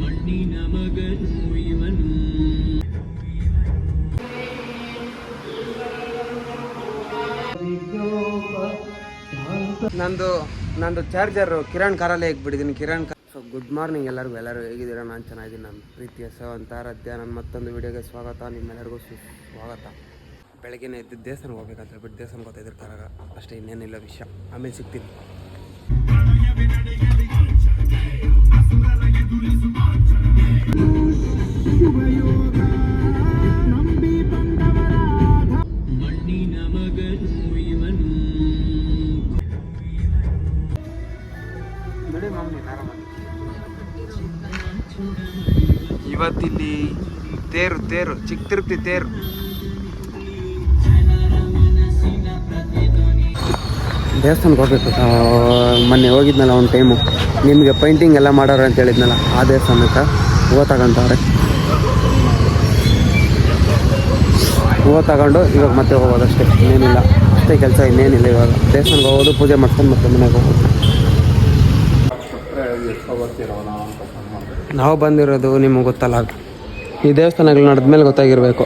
ಮಣ್ಣಿನ ಮಗನು ಇವನು. ನಂದು ಚಾರ್ಜರು ಕಿರಣ್ ಕಾರಲ್ಲೇ ಬಿಟ್ಟಿದ್ದೀನಿ. ಸೊ ಗುಡ್ ಮಾರ್ನಿಂಗ್ ಎಲ್ಲರೂ ಹೇಗಿದ್ದೀರಾ? ನಾನು ಚೆನ್ನಾಗಿದ್ದೀನಿ. ನನ್ನ ಪ್ರೀತಿಯ ಸವಂತ ಆರಾಧ್ಯ ನನ್ನ ಮತ್ತೊಂದು ವಿಡಿಯೋಗೆ ಸ್ವಾಗತ. ನಿಮ್ಮೆಲ್ಲರಿಗೂ ಸ್ವಾಗತ. ಬೆಳಗ್ಗೆನೇ ಎದ್ದು ದೇವಸ್ಥಾನಕ್ಕೆ ಹೋಗ್ಬೇಕಂತ ಹೇಳ್ಬಿಟ್ಟು ದೇವಸ್ಥಾನಕ್ಕೆ ಹೋಗ್ತಾಯಿದ್ರು ಕರಗ ಅಷ್ಟೇ, ಇನ್ನೇನಿಲ್ಲ ವಿಷಯ. ಆಮೇಲೆ ಸಿಗ್ತೀನಿ. ಮಣ್ಣಿನ ಮಗನು ಇವನು. ನೋಡಿ ಮಾಮೂಲಿ ಆರಾಮಾಗಿ. ಇವತ್ತಿಲ್ಲಿ ತೇರು ಚಿಕ್ಕ ತಿರುಪತಿ ತೇರು. ದೇವಸ್ಥಾನಕ್ಕೆ ಹೋಗ್ಬೇಕು. ಮೊನ್ನೆ ಹೋಗಿದ್ನಲ್ಲ ಒಂದು ಟೈಮು, ನಿಮಗೆ ಪೇಂಟಿಂಗ್ ಎಲ್ಲ ಮಾಡೋರು ಅಂತ ಹೇಳಿದ್ನಲ್ಲ, ಆ ದೇವಸ್ಥಾನಕ್ಕೆ ಹೂವು ತಗೊಂಡವ್ರೆ. ಹೂವು ತಗೊಂಡು ಇವಾಗ ಮತ್ತೆ ಹೋಗೋದಷ್ಟೇ, ಇನ್ನೇನಿಲ್ಲ. ಅಷ್ಟೇ ಕೆಲಸ, ಇನ್ನೇನಿಲ್ಲ. ಇವಾಗ ದೇವಸ್ಥಾನಕ್ಕೆ ಹೋಗೋದು, ಪೂಜೆ ಮಾಡ್ಕೊಂಡು ಮತ್ತೆ ಮನೆಗೆ ಹೋಗೋದು. ನಾವು ಬಂದಿರೋದು ನಿಮಗೆ ಗೊತ್ತಲ್ಲ, ಈ ದೇವಸ್ಥಾನಗಳು ನಡೆದ್ಮೇಲೆ ಗೊತ್ತಾಗಿರಬೇಕು.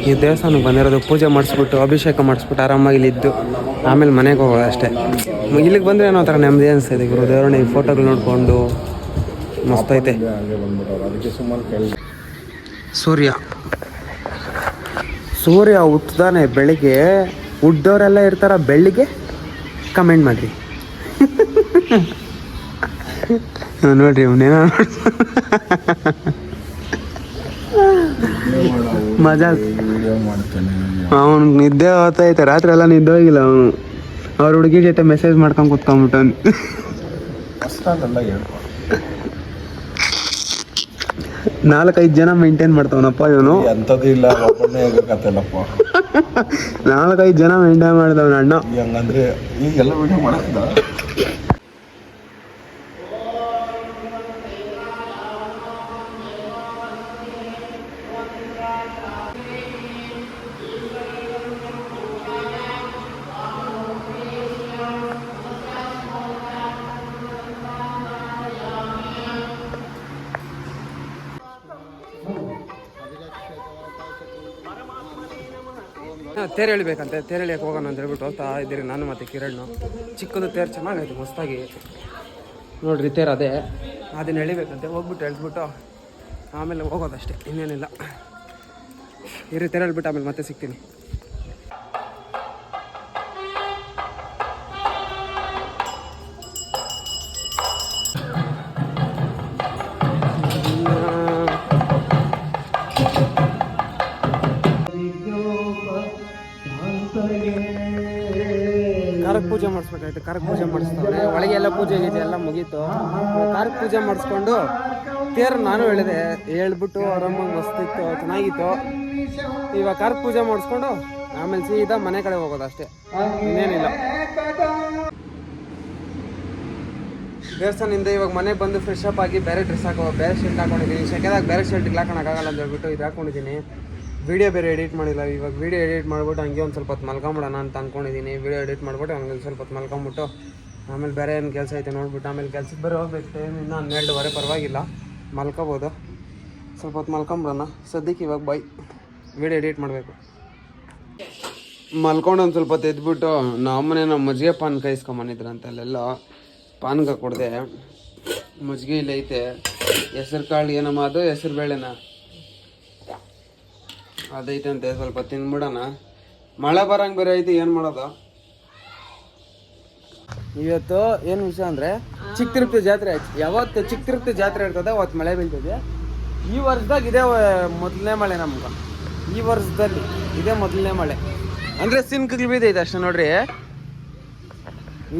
ಈ ದೇವಸ್ಥಾನಕ್ಕೆ ಬಂದಿರೋದು ಪೂಜೆ ಮಾಡಿಸ್ಬಿಟ್ಟು ಅಭಿಷೇಕ ಮಾಡಿಸ್ಬಿಟ್ಟು ಆರಾಮಾಗಿ ಇಲ್ಲಿದ್ದು ಆಮೇಲೆ ಮನೆಗೆ ಹೋಗೋದು ಅಷ್ಟೇ. ಇಲ್ಲಿಗೆ ಬಂದರೆ ಏನೋ ಒಂಥರ ನೆಮ್ಮದಿ ಅನಿಸ್ತೈತೆ. ಗುರುದೇವರನ್ನ ಈ ಫೋಟೋಗಳು ನೋಡಿಕೊಂಡು ಮಸ್ತೈತೆ. ಸೂರ್ಯ ಹುಟ್ಟದಾನೆ ಬೆಳಿಗ್ಗೆ. ಹುಡ್ಡೋರೆಲ್ಲ ಇರ್ತಾರ ಬೆಳಿಗ್ಗೆ, ಕಮೆಂಟ್ ಮಾಡಿರಿ. ನೋಡ್ರಿ ಅವನೇನೋ ಮಜಾ. ಅವನು ನಿದ್ದೆ ಹೋಗ್ತೈತೆ, ರಾತ್ರಿ ಎಲ್ಲ ನಿದ್ದೆ ಹೋಗಿಲ್ಲ ಅವನು. ಅವ್ರ ಹುಡುಗಿ ಜೊತೆ ಮೆಸೇಜ್ ಮಾಡ್ಕೊಂಡು ಕುತ್ಕೊಂಡ್ಬಿಟ್ಟವನು. 4-5 ಜನ ಮೇಂಟೈನ್ ಮಾಡ್ತಾವನಪ್ಪ ಇವನು. 4-5 ಜನ ಮೇಂಟೈನ್ ಮಾಡ್ತಾವನ ಅಣ್ಣ. ತೇರು ಎಳಿಬೇಕಂತೆ, ತೇರು ಎಳಿಯಕ್ಕೆ ಹೋಗೋಣ ಅಂತ ಹೇಳ್ಬಿಟ್ಟು ಹೋಗ್ತಾ ಇದ್ದೀರಿ ನಾನು ಮತ್ತು ಕಿರಣ್. ಚಿಕ್ಕದು ತೇರು ಚೆನ್ನಾಗೈತೆ, ಮಸ್ತಾಗಿ. ನೋಡ್ರಿ ತೇರು ಅದೇ, ಅದನ್ನ ಎಳಿಬೇಕಂತೆ. ಹೋಗ್ಬಿಟ್ಟು ಎಳ್ಬಿಟ್ಟು ಆಮೇಲೆ ಹೋಗೋದಷ್ಟೇ, ಇನ್ನೇನಿಲ್ಲ. ಇರಿ ತೇರು ಎಳ್ಬಿಟ್ಟು ಆಮೇಲೆ ಮತ್ತೆ ಸಿಗ್ತೀನಿ. ಕರಕ್ ಪೂಜೆ ಮಾಡಿಸ್ಬೇಕಾಯ್ತು. ಕರಕ್ ಪೂಜೆ ಮಾಡಿಸ್ತಾವ್ರೆ. ಒಳಗೆ ಎಲ್ಲ ಪೂಜೆ ಗೀಜೆ ಎಲ್ಲ ಮುಗೀತು. ಕರಕ್ ಪೂಜೆ ಮಾಡಿಸ್ಕೊಂಡು ತೇರು ನಾನು ಹೇಳ್ಬಿಟ್ಟು ಆರಾಮಾಗಿ ಮಸ್ತಿತ್ತು, ಚೆನ್ನಾಗಿತ್ತು. ಇವಾಗ ಕರಕ್ ಪೂಜೆ ಮಾಡಿಸ್ಕೊಂಡು ಆಮೇಲೆ ಸೀದಾ ಮನೆ ಕಡೆ ಹೋಗೋದು ಅಷ್ಟೇ, ಇನ್ನೇನಿಲ್ಲ. ದೇವಸ್ಥಾನದಿಂದ ಇವಾಗ ಮನೆಗೆ ಬಂದು ಫ್ರೆಶ್ ಅಪ್ ಆಗಿ ಬೇರೆ ಡ್ರೆಸ್ ಬೇರೆ ಶರ್ಟ್ ಹಾಕೊಂಡಿದ್ದೀನಿ. ಸೆಕೆದಾಗ ಬೇರೆ ಶರ್ಟ್ ಹಾಕೋಕ್ಕಾಗಲ್ಲ ಅಂತ ಹೇಳ್ಬಿಟ್ಟು ಇದು ಹಾಕೊಂಡಿದ್ದೀನಿ. ವೀಡಿಯೋ ಬೇರೆ ಎಡಿಟ್ ಮಾಡಿಲ್ಲ. ಇವಾಗ ವೀಡಿಯೋ ಎಡಿಟ್ ಮಾಡ್ಬಿಟ್ಟು ಹಂಗೆ ಒಂದು ಸ್ವಲ್ಪ ಹೊತ್ತು ಮಲ್ಕೊಂಬಿಡೋಣ ಅಂತ ಅಂದ್ಕೊಂಡಿದ್ದೀನಿ. ವೀಡಿಯೋ ಎಡಿಟ್ ಮಾಡ್ಬಿಟ್ಟು ಹಂಗೆ ಒಂದು ಸ್ವಲ್ಪ ಹೊತ್ತು ಮಲ್ಕೊಂಬಿಟ್ಟು ಆಮೇಲೆ ಬೇರೆ ಏನು ಕೆಲಸ ಐತೆ ನೋಡ್ಬಿಟ್ಟು ಆಮೇಲೆ ಕೆಲ್ಸಕ್ಕೆ ಬೇರೆ ಹೋಗ್ಬೇಕು. ಟೈಮ್ ಇನ್ನೂ 12:15 ಪರವಾಗಿಲ್ಲ, ಮಲ್ಕೋಬೋದು. ಸ್ವಲ್ಪ ಹೊತ್ತು ಮಲ್ಕೊಂಬಿಡೋಣ ಸದ್ಯಕ್ಕೆ. ಇವಾಗ ಬೈ, ವೀಡಿಯೋ ಎಡಿಟ್ ಮಾಡಬೇಕು. ಮಲ್ಕೊಂಡು ಒಂದು ಸ್ವಲ್ಪ ಹೊತ್ತು ಎದ್ಬಿಟ್ಟು ನಮ್ಮ ಮಜ್ಜಿಗೆ ಪಾನ್ ಕಾಯಿಸ್ಕೊಂಬಂದಿದ್ರಂತ. ಅಲ್ಲೆಲ್ಲ ಪಾನ್ಗೆ ಕೊಡದೆ. ಮಜ್ಜಿಗೆ ಇಲ್ಲ ಐತೆ. ಹೆಸ್ರು ಕಾಳು ಏನಮ್ಮ, ಅದು ಹೆಸ್ರು ಬೇಳೆನ ಅದೈತಂತೆ. ಸ್ವಲ್ಪ ತಿನ್ಬಿಡೋಣ. ಮಳೆ ಬರಂಗೆ ಬೇರೆ ಐತಿ, ಏನು ಮಾಡೋದು. ಇವತ್ತು ಏನು ವಿಷಯ ಅಂದರೆ, ಚಿಕ್ಕ ತಿರುಪತಿ ಜಾತ್ರೆ ಆಯ್ತು. ಯಾವತ್ತು ಚಿಕ್ಕ ತಿರುಪತಿ ಜಾತ್ರೆ ಇರ್ತದೆ ಅವತ್ತು ಮಳೆ ಬೀಳ್ತದೆ. ಈ ವರ್ಷದಾಗ ಇದೇ ಮೊದಲನೇ ಮಳೆ ನಮ್ಗೆ. ಈ ವರ್ಷದಲ್ಲಿ ಇದೇ ಮೊದಲನೇ ಮಳೆ. ಅಂದರೆ ಸಿನ್ಕಗಳು ಬಿದ್ದೈತೆ ಅಷ್ಟೇ ನೋಡ್ರಿ.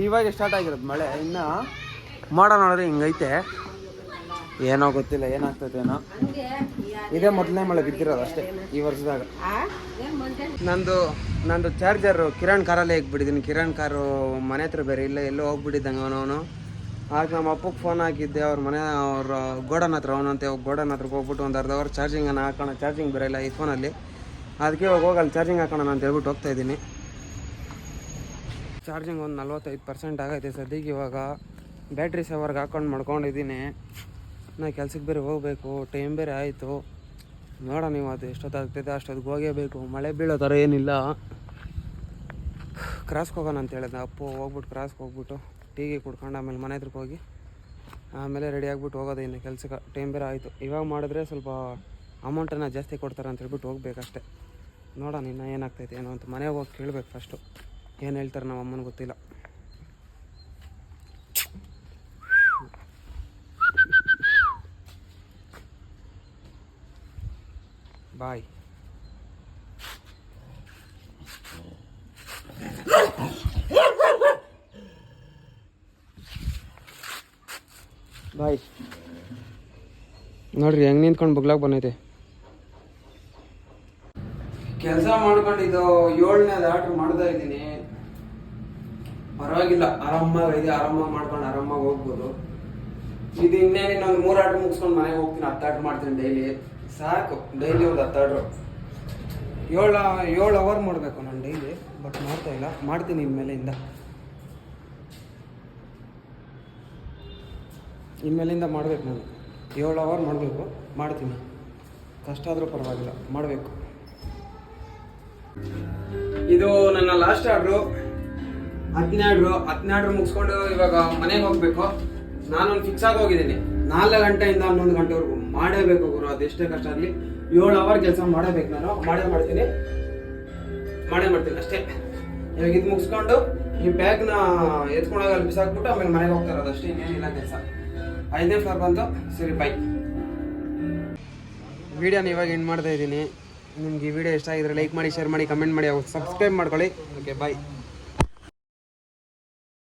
ಇವಾಗ ಸ್ಟಾರ್ಟ್ ಆಗಿರೋದು ಮಳೆ. ಇನ್ನು ಮೋಡ ನೋಡಿದ್ರೆ ಹಿಂಗೈತೆ. ಏನೋ ಗೊತ್ತಿಲ್ಲ ಏನಾಗ್ತೈತೇನೋ. ಇದೇ ಮೊದಲನೇ ಮಳೆ ಬಿದ್ದಿರೋದು ಅಷ್ಟೇ ಈ ವರ್ಷದಾಗ. ನಂದು ಚಾರ್ಜರು ಕಿರಣ್ ಕಾರಲ್ಲೇ ಬಿಟ್ಟಿದ್ದೀನಿ. ಕಿರಣ್ ಕಾರು ಮನೆ ಹತ್ರ ಬೇರೆ ಇಲ್ಲ, ಎಲ್ಲೋ ಹೋಗ್ಬಿಟ್ಟಿದ್ದಂಗೆ ಅವನು. ಆಗ ನಮ್ಮ ಅಪ್ಪಗೆ ಫೋನ್ ಹಾಕಿದ್ದೆ, ಅವ್ರ ಗೋಡನ್ ಹತ್ರ ಅವನಂತೆ. ಗೋಡನ್ ಹತ್ರಕ್ಕೆ ಹೋಗ್ಬಿಟ್ಟು ಒಂದು ಅರ್ಧ ಅವರ್ ಚಾರ್ಜಿಂಗನ್ನು ಹಾಕೋಣ. ಚಾರ್ಜಿಂಗ್ ಬೇರೆ ಇಲ್ಲ ಈ ಫೋನಲ್ಲಿ. ಅದಕ್ಕೆ ಇವಾಗ ಹೋಗಲ್ಲ ಚಾರ್ಜಿಂಗ್ ಹಾಕೋಣ ಅಂತ ಹೇಳ್ಬಿಟ್ಟು ಹೋಗ್ತಾಯಿದ್ದೀನಿ. ಚಾರ್ಜಿಂಗ್ ಒಂದು 45% ಆಗೈತೆ ಸದ್ಯಕ್ಕೆ. ಇವಾಗ ಬ್ಯಾಟ್ರಿ ಸೇವರ್ಗೆ ಹಾಕೊಂಡು ಮಾಡ್ಕೊಂಡಿದ್ದೀನಿ. ನಾ ಕೆಲ್ಸಕ್ಕೆ ಬೇರೆ ಹೋಗಬೇಕು, ಟೈಮ್ ಬೇರೆ ಆಯಿತು. ನೋಡೋಣ ನೀವು ಅದು ಎಷ್ಟೊತ್ತಾಗ್ತೈತೆ ಅಷ್ಟೊತ್ತಿಗೆ ಹೋಗೇಬೇಕು. ಮಳೆ ಬೀಳೋ ಥರ ಏನಿಲ್ಲ. ಕ್ರಾಸ್ಗೆ ಹೋಗೋಣ ಅಂತ ಹೇಳಿದೆ ಅಪ್ಪು. ಹೋಗ್ಬಿಟ್ಟು ಕ್ರಾಸ್ಗೆ ಹೋಗ್ಬಿಟ್ಟು ಟೀಗೆ ಕುಡ್ಕೊಂಡು ಆಮೇಲೆ ಮನೆ ಹತ್ರಕ್ಕೆ ಹೋಗಿ ಆಮೇಲೆ ರೆಡಿ ಆಗಿಬಿಟ್ಟು ಹೋಗೋದು ಇನ್ನು ಕೆಲ್ಸಕ್ಕೆ. ಟೈಮ್ ಬೇರೆ ಆಯಿತು. ಇವಾಗ ಮಾಡಿದ್ರೆ ಸ್ವಲ್ಪ ಅಮೌಂಟನ್ನು ಜಾಸ್ತಿ ಕೊಡ್ತಾರೆ ಅಂತ ಹೇಳ್ಬಿಟ್ಟು ಹೋಗ್ಬೇಕಷ್ಟೆ. ನೋಡೋಣ ಇನ್ನು ಏನಾಗ್ತೈತೆ ಏನೋ ಅಂತ. ಮನೆಗೆ ಹೋಗಿ ಕೇಳಬೇಕು ಫಸ್ಟು ಏನು ಹೇಳ್ತಾರೆ. ನಮ್ಮ ಅಮ್ಮನ ಗೊತ್ತಿಲ್ಲ. ಬಾಯ್. ಬಾಯ್. ನೋಡ್ರಿ ಹೆಂಗೆ ನಿಂತ್ಕೊಂಡು ಬಗ್ಲಾಗ ಬಂದೈತೆ. ಕೆಲಸ ಮಾಡ್ಕೊಂಡಿದ್ದು 7ನೇದು ಆರ್ಡ್ರ್ ಮಾಡ್ತಾ ಇದ್ದೀನಿ. ಪರವಾಗಿಲ್ಲ, ಆರಾಮಾಗಿದೆ. ಆರಾಮಾಗಿ ಮಾಡ್ಕೊಂಡು ಆರಾಮಾಗಿ ಹೋಗ್ಬೋದು. ಇದು ಇನ್ನೊಂದು 3 ಆರ್ಡ್ರ್ ಮುಗಿಸ್ಕೊಂಡು ಮನೆಗೆ ಹೋಗ್ತೀನಿ. 10 ಆರ್ಡ್ರ್ ಮಾಡ್ತೀನಿ ಡೈಲಿ. ಸಾಕು, ಡೈಲಿ ಒಂದು 10 ಆರ್ಡ್ರು. 7 ಅವರ್ ಮಾಡಬೇಕು ನಾನು ಡೈಲಿ. ಬಟ್ ಮಾಡ್ತಾ ಇಲ್ಲ. ಮಾಡ್ತೀನಿ ಇನ್ಮೇಲಿಂದ ಮಾಡಬೇಕು. ನಾನು 7 ಅವರ್ ಮಾಡಬೇಕು. ಮಾಡ್ತೀನಿ. ಕಷ್ಟ ಆದರೂ ಪರವಾಗಿಲ್ಲ, ಮಾಡಬೇಕು. ಇದು ನನ್ನ ಲಾಸ್ಟ್ ಆರ್ಡ್ರು. 10 ಮುಗಿಸ್ಕೊಂಡು ಇವಾಗ ಮನೆಗೆ ಹೋಗ್ಬೇಕು. ನಾನೊಂದು ಫಿಕ್ಸ್ ಆಗಿ ಹೋಗಿದ್ದೀನಿ. 4 ಗಂಟೆಯಿಂದ 11 ಗಂಟೆವರೆಗೂ ಮಾಡೇಬೇಕು ಗುರು. ಅದೆಷ್ಟೇ ಕಷ್ಟ ಆಗಲಿ 7 ಅವರ್ ಕೆಲಸ ಮಾಡಬೇಕು. ನಾನು ಮಾಡ್ತೀನಿ ಅಷ್ಟೇ. ಇವಾಗ ಇದು ಮುಗಿಸ್ಕೊಂಡು ಈ ಬ್ಯಾಗ್ನ ಎತ್ಕೊಂಡೋಗಿ ಅಲ್ಲಿ ಬಿಸಾಕ್ಬಿಟ್ಟು ಆಮೇಲೆ ಮನೆಗೆ ಹೋಗ್ತಾ ಇರೋದು ಅಷ್ಟೇ. ಇನ್ನೇನಿಲ್ಲ ಕೆಲಸ. 5ನೇ ಫ್ಲೋರ್ ಬಂತು. ಸರಿ, ಬಾಯ್. ವಿಡಿಯೋನ ಇವಾಗ ಎಂಡ್ ಮಾಡ್ತಾ ಇದ್ದೀನಿ. ನಿಮ್ಗೆ ಈ ವಿಡಿಯೋ ಇಷ್ಟ ಆಗಿದ್ರೆ ಲೈಕ್ ಮಾಡಿ, ಶೇರ್ ಮಾಡಿ, ಕಮೆಂಟ್ ಮಾಡಿ, ಸಬ್ಸ್ಕ್ರೈಬ್ ಮಾಡ್ಕೊಳ್ಳಿ. ಓಕೆ, ಬಾಯ್.